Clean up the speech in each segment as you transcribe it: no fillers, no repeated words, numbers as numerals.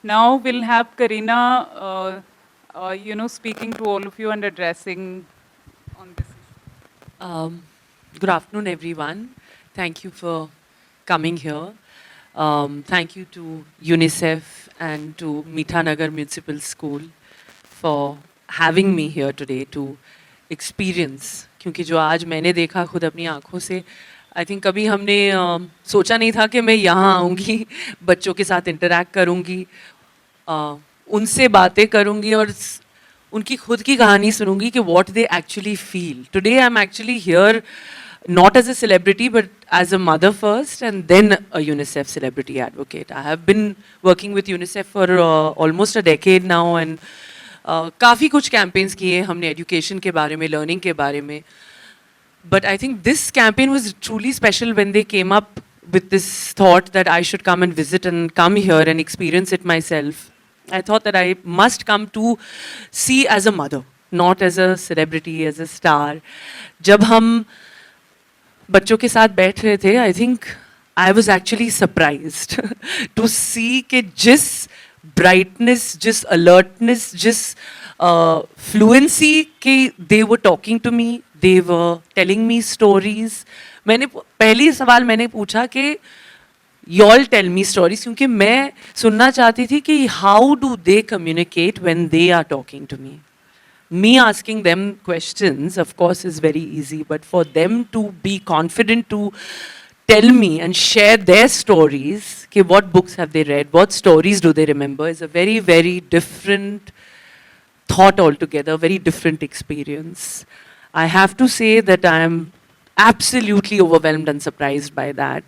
Now we'll have Kareena, speaking to all of you and addressing on this issue. Good afternoon, everyone. Thank you for coming here. Thank you to UNICEF and to Mitanagar Municipal School for having me here today to experience. क्योंकि जो आज मैंने देखा खुद अपनी आँखों से, I think कभी हमने सोचा नहीं था कि मैं यहाँ आऊँगी, बच्चों के साथ इंटरैक्ट करूँगी, उनसे बातें करूँगी और उनकी खुद की कहानी सुनूंगी कि what they actually feel. Today I'm actually here not as a celebrity but as a mother first and then a UNICEF celebrity advocate. I have been working with UNICEF for almost a decade now and काफ़ी कुछ campaigns किए हमने education के बारे में, learning के बारे में. But I think this campaign was truly special when they came up with this thought that I should come and visit and come here and experience it myself. I thought that I must come to see as a mother, not as a celebrity, as a star. जब हम बच्चों के साथ बैठ रहे थे, I think I was actually surprised to see कि जिस brightness, जिस alertness, जिस fluency कि they were talking to me, they were telling me stories. मैंने पहली सवाल मैंने पूछा कि y'all tell me stories क्योंकि मैं सुनना चाहती थी कि how do they communicate when they are talking to me. Me asking them questions, of course, is very easy, but for them to be confident to tell me and share their stories, okay, what books have they read, what stories do they remember, is a very, very different thought altogether, very different experience. I have to say that I am absolutely overwhelmed and surprised by that.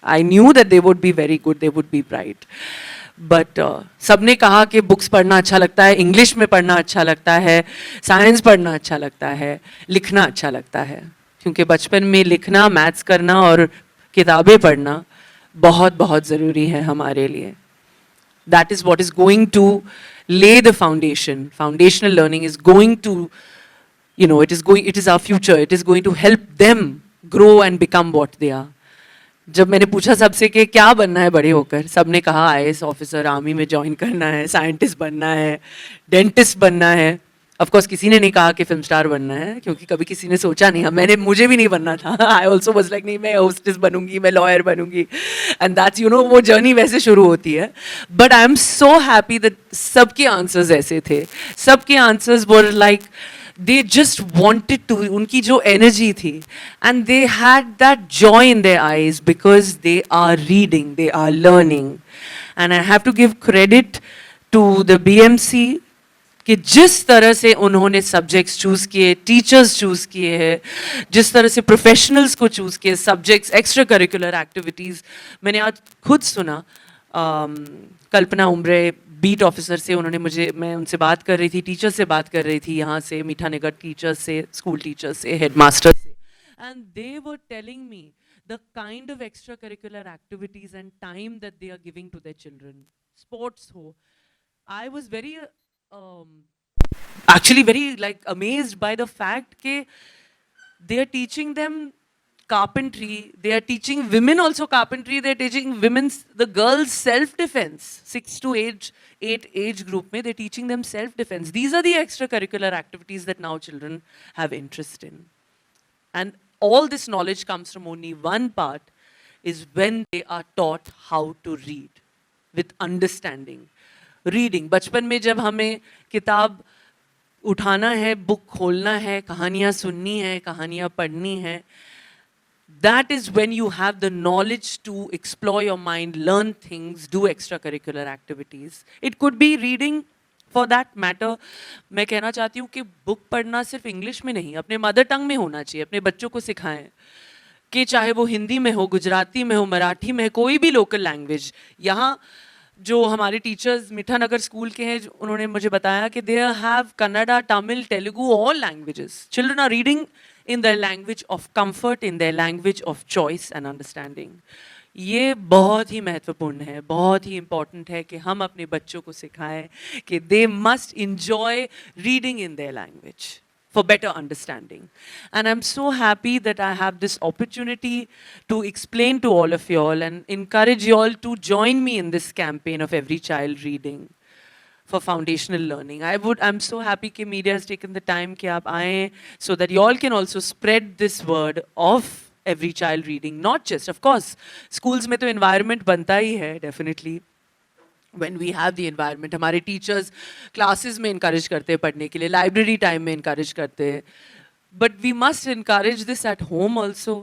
I knew that they would be very good, they would be bright. But सबने कहा कि books पढ़ना अच्छा लगता है, English में पढ़ना अच्छा लगता है, साइंस पढ़ना अच्छा लगता है, लिखना अच्छा लगता है, क्योंकि बचपन में लिखना, मैथ्स करना और किताबें पढ़ना बहुत बहुत ज़रूरी है हमारे लिए. That is what is going to lay the foundation. Foundational learning is going to, it is our future. It is going to help them grow and become what they are. जब मैंने पूछा सबसे कि क्या बनना है बड़े होकर, सबने कहा आईएएस ऑफिसर, आर्मी में ज्वाइन करना है, साइंटिस्ट बनना है, डेंटिस्ट बनना है. ऑफ कोर्स किसी ने नहीं कहा कि फिल्म स्टार बनना है, क्योंकि कभी किसी ने सोचा नहीं. मुझे भी नहीं बनना था. आई ऑल्सो वाज लाइक नहीं, मैं होस्टेस बनूंगी, मैं लॉयर बनूंगी, एंड दैट्स वो जर्नी वैसे शुरू होती है. But I am so happy that सबके आंसर्स ऐसे थे. सबके answers were like they just wanted to, unki jo energy thi, and they had that joy in their eyes because they are reading, they are learning. And I have to give credit to the BMC कि जिस तरह से उन्होंने subjects choose किए, teachers choose किए हैं, जिस तरह से प्रोफेशनल्स को चूज़ किए, सब्जेक्ट्स, एक्स्ट्रा करिकुलर एक्टिविटीज़. मैंने आज खुद सुना कल्पना उम्रे बीट ऑफिसर से, मैं उनसे बात कर रही थी, टीचर से बात कर रही थी, यहाँ से मीठानगर टीचर्स से, स्कूल टीचर्स से, हेडमास्टर से, and they were telling me the kind of extracurricular activities and time that they are giving to their children. Sports ho. I was very, actually very like amazed by the fact that they are teaching them carpentry, they are teaching women also carpentry, they are teaching the girls self-defense, 6 to 8 age group, they are teaching them self-defense. These are the extracurricular activities that now children have interest in. And all this knowledge comes from only one part, is when they are taught how to read with understanding. Reading. बचपन में जब हमें किताब उठाना है, book खोलना है, कहानियाँ सुननी है, कहानियाँ पढ़नी है, that is when you have the knowledge to explore your mind, learn things, do extracurricular activities. It could be reading for that matter. मैं कहना चाहती हूँ कि बुक पढ़ना सिर्फ इंग्लिश में नहीं, अपने मदर टंग में होना चाहिए. अपने बच्चों को सिखाएं कि चाहे वो हिंदी में हो, गुजराती में हो, मराठी में, कोई भी लोकल लैंग्वेज. यहाँ जो हमारे टीचर्स मीठानगर स्कूल के हैं, उन्होंने मुझे बताया कि they have Kannada, Tamil, Telugu, all languages. Children are reading in their language of comfort, in their language of choice and understanding. ये बहुत ही महत्वपूर्ण है, बहुत ही important है कि हम अपने बच्चों को सिखाएं कि they must enjoy reading in their language. for better understanding. And I'm so happy that I have this opportunity to explain to all of y'all and encourage y'all to join me in this campaign of Every Child Reading for foundational learning. I'm so happy that media has taken the time कि आप आएं so that y'all can also spread this word of every child reading. Not just, of course, schools में तो environment बनता ही है, definitely. When we have the environment, हमारे teachers classes में encourage करते हैं पढ़ने के लिए, library time में encourage करते हैं. But we must encourage this at home also.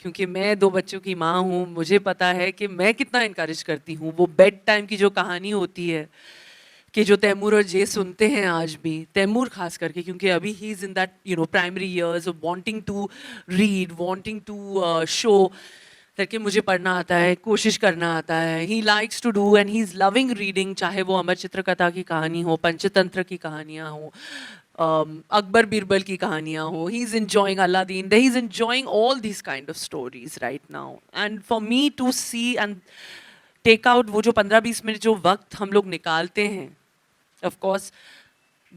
क्योंकि मैं 2 बच्चों की माँ हूँ, मुझे पता है कि मैं कितना encourage करती हूँ. वो बेड टाइम की जो कहानी होती है कि जो तैमूर और जे सुनते हैं आज भी, तैमूर खास करके, क्योंकि अभी ही is in that primary years of wanting to read, wanting to show कि मुझे पढ़ना आता है, कोशिश करना आता है. He likes to do and he is loving reading, चाहे वो अमर चित्रकथा की कहानी हो, पंचतंत्र की कहानियाँ हो, अकबर बीरबल की कहानियाँ हो. He is enjoying Aladdin, he is enjoying all these kind of stories right now. And for me to see and take out वो जो 15-20 मिनट जो वक्त हम लोग निकालते हैं, of course,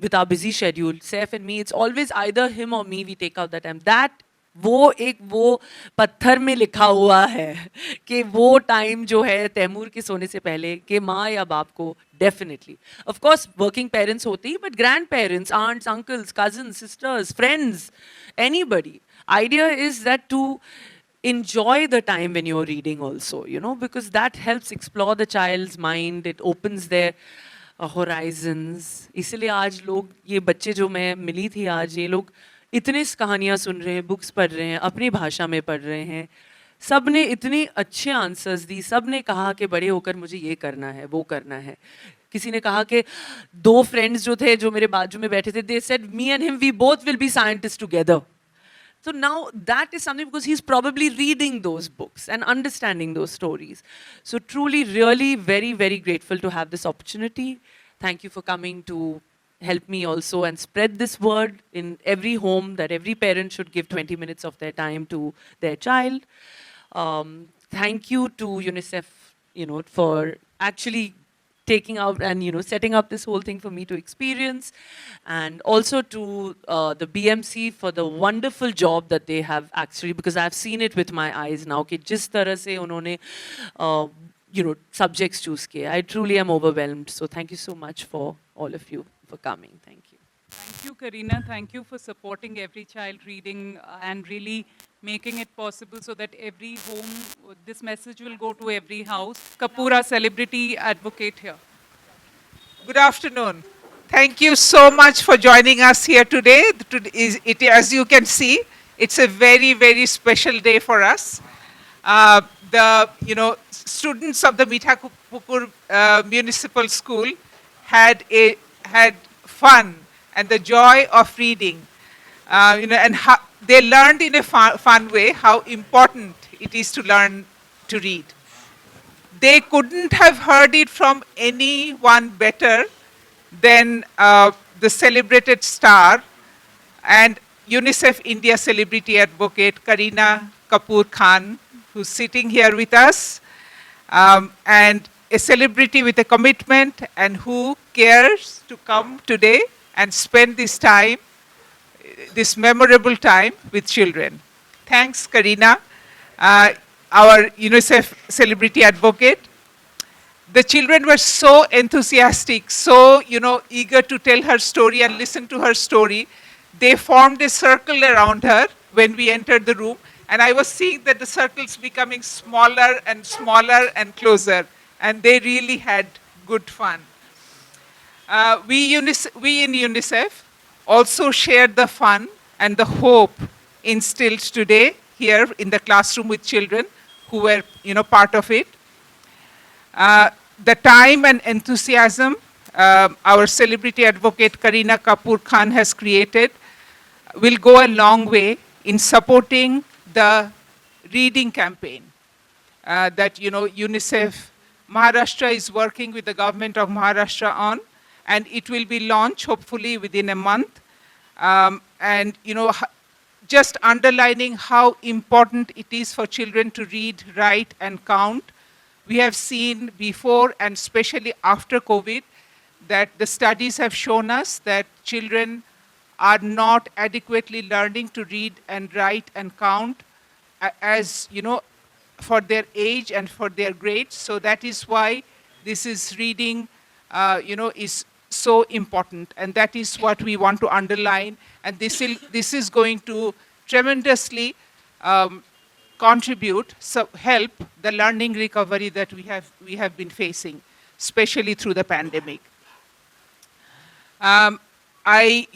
with our busy schedule, Saif and me, it's always either him or me, we take out that time. That वो पत्थर में लिखा हुआ है कि वो टाइम जो है तैमूर के सोने से पहले कि माँ या बाप को definitely, of course, working parents होते ही, but grandparents, aunts, uncles, cousins, sisters, friends, anybody. Idea is that to enjoy the time when you're reading also, because that helps explore the child's mind, it opens their horizons. इसलिए आज लोग, ये बच्चे जो मैं मिली थी आज, ये लोग इतने कहानियाँ सुन रहे हैं, बुक्स पढ़ रहे हैं, अपनी भाषा में पढ़ रहे हैं. सब ने इतने अच्छे आंसर्स दी, सब ने कहा कि बड़े होकर मुझे ये करना है, वो करना है. किसी ने कहा कि 2 फ्रेंड्स जो थे, जो मेरे बाजू में बैठे थे, they said me and him, we both will be scientists together. So now that is something, because he's probably reading those books and understanding those stories. So truly, really, very, very grateful to have this opportunity. Thank you for coming to help me also and spread this word in every home that every parent should give 20 minutes of their time to their child. Thank you to UNICEF, for actually taking out and setting up this whole thing for me to experience, and also to the BMC for the wonderful job that they have actually, because I've seen it with my eyes now कि जिस तरह से उन्होंने subjects choose किए. I truly am overwhelmed. So thank you so much for all of you for coming. Thank you. Thank you, Kareena. Thank you for supporting Every Child Reading and really making it possible so that every home, this message will go to every house. Kapoor, celebrity advocate here. Good afternoon. Thank you so much for joining us here today. As you can see, it's a very, very special day for us. The students of the Mithapur Municipal School had fun and the joy of reading. And they learned in a fun way how important it is to learn to read. They couldn't have heard it from anyone better than the celebrated star and UNICEF India celebrity advocate Kareena Kapoor Khan, who's sitting here with us, and a celebrity with a commitment and who cares to come today and spend this time, this memorable time with children. Thanks, Kareena, our UNICEF celebrity advocate. The children were so enthusiastic, so eager to tell her story and listen to her story. They formed a circle around her when we entered the room, and I was seeing that the circles becoming smaller and smaller and closer, and they really had good fun. We in UNICEF also shared the fun and the hope instilled today here in the classroom with children who were part of it. The time and enthusiasm our celebrity advocate Kareena Kapoor Khan has created will go a long way in supporting the reading campaign that UNICEF Maharashtra is working with the government of Maharashtra on, and it will be launched hopefully within a month. And just underlining how important it is for children to read, write, and count. We have seen before and especially after COVID that the studies have shown us that children are not adequately learning to read and write and count as, for their age and for their grades. So that is why this is reading, is so important. And that is what we want to underline. And this is going to tremendously contribute, so help the learning recovery that we have been facing, especially through the pandemic. I,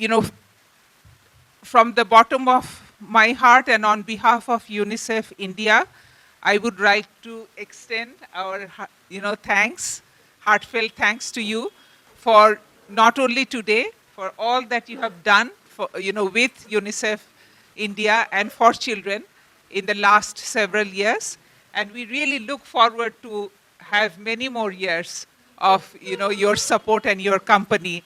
from the bottom of my heart and on behalf of UNICEF India, I would like to extend our, thanks, heartfelt thanks to you for not only today, for all that you have done for, with UNICEF India and for children in the last several years. And we really look forward to have many more years of, your support and your company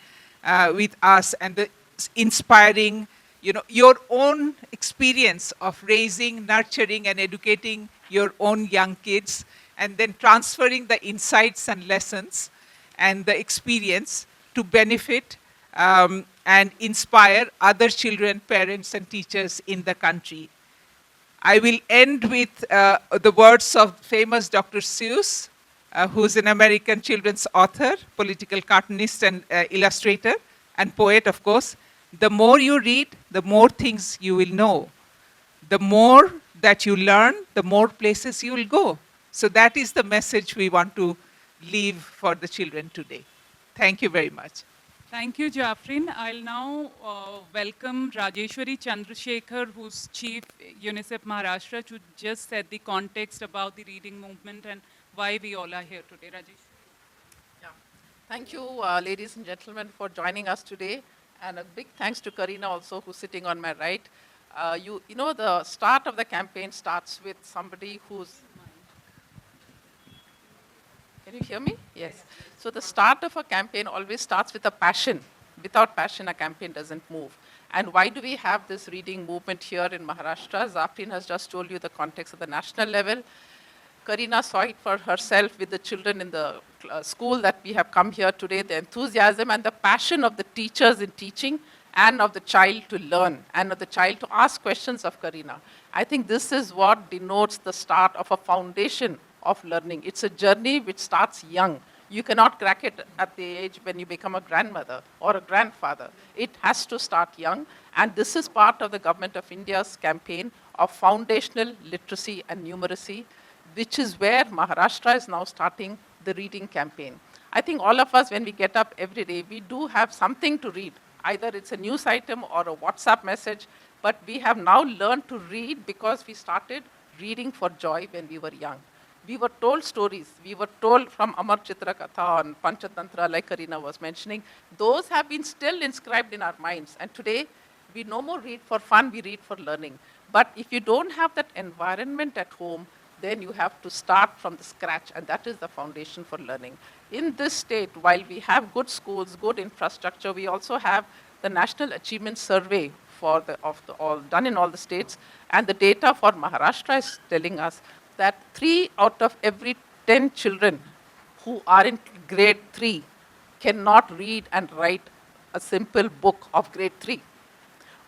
with us, and the inspiring, your own experience of raising, nurturing, and educating your own young kids, and then transferring the insights and lessons and the experience to benefit and inspire other children, parents, and teachers in the country. I will end with the words of famous Dr. Seuss, who's an American children's author, political cartoonist, and illustrator, and poet, of course. The more you read, the more things you will know. The more that you learn, the more places you will go. So that is the message we want to leave for the children today. Thank you very much. Thank you, Jafrin. I'll now welcome Rajeshwari Chandrasekhar, who's Chief UNICEF Maharashtra, to just set the context about the reading movement and why we all are here today. Rajesh. Yeah. Thank you, ladies and gentlemen, for joining us today. And a big thanks to Kareena also, who's sitting on my right. You know, the start of the campaign starts with somebody who's... Can you hear me? Yes. So the start of a campaign always starts with a passion. Without passion, a campaign doesn't move. And why do we have this reading movement here in Maharashtra? Zafrin has just told you the context at the national level. Kareena saw it for herself with the children in the school that we have come here today, the enthusiasm and the passion of the teachers in teaching, and of the child to learn, and of the child to ask questions of Kareena. I think this is what denotes the start of a foundation of learning. It's a journey which starts young. You cannot crack it at the age when you become a grandmother or a grandfather. It has to start young, and this is part of the Government of India's campaign of foundational literacy and numeracy, which is where Maharashtra is now starting the reading campaign. I think all of us, when we get up every day, we do have something to read. Either it's a news item or a WhatsApp message, but we have now learned to read because we started reading for joy when we were young. We were told stories. We were told from Amar Chitra Katha and Panchatantra, like Kareena was mentioning. Those have been still inscribed in our minds. And today, we no more read for fun, we read for learning. But if you don't have that environment at home, then you have to start from the scratch, and that is the foundation for learning. In this state, while we have good schools, good infrastructure, we also have the National Achievement Survey done in all the states, and the data for Maharashtra is telling us that 3 out of every 10 children who are in grade 3 cannot read and write a simple book of grade 3.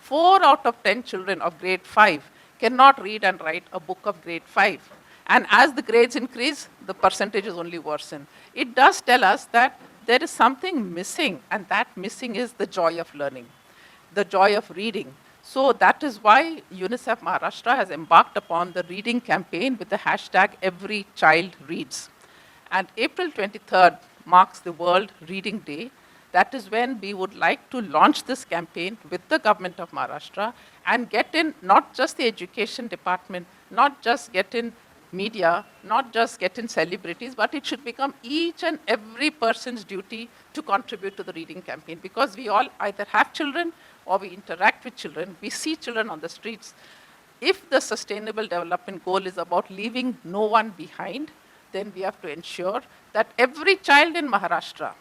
4 out of 10 children of grade 5 cannot read and write a book of grade 5. And as the grades increase, the percentages only worsen. It does tell us that there is something missing, and that missing is the joy of learning, the joy of reading. So that is why UNICEF Maharashtra has embarked upon the reading campaign with the hashtag Every Child Reads. And April 23rd marks the World Reading Day. That is when we would like to launch this campaign with the government of Maharashtra and get in not just the education department, not just get in media, not just get in celebrities, but it should become each and every person's duty to contribute to the reading campaign, because we all either have children or we interact with children. We see children on the streets. If the sustainable development goal is about leaving no one behind, then we have to ensure that every child in Maharashtra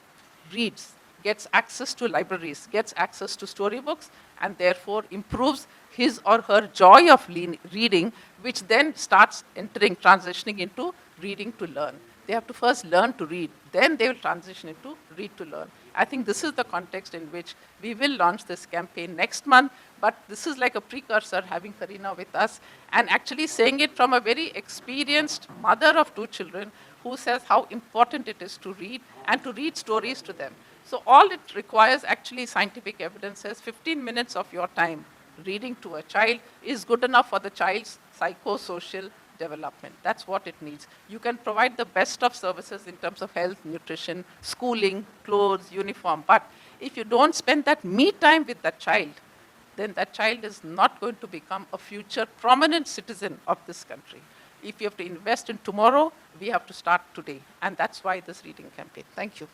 reads, gets access to libraries, gets access to storybooks, and therefore improves his or her joy of reading, which then starts transitioning into reading to learn. They have to first learn to read. Then they will transition into read to learn. I think this is the context in which we will launch this campaign next month. But this is like a precursor, having Kareena with us, and actually saying it from a very experienced mother of 2 children who says how important it is to read and to read stories to them. So all it requires, actually, scientific evidence says 15 minutes of your time reading to a child is good enough for the child's psychosocial development. That's what it needs. You can provide the best of services in terms of health, nutrition, schooling, clothes, uniform, but if you don't spend that me time with that child, then that child is not going to become a future prominent citizen of this country. If you have to invest in tomorrow, we have to start today. And that's why this reading campaign. Thank you.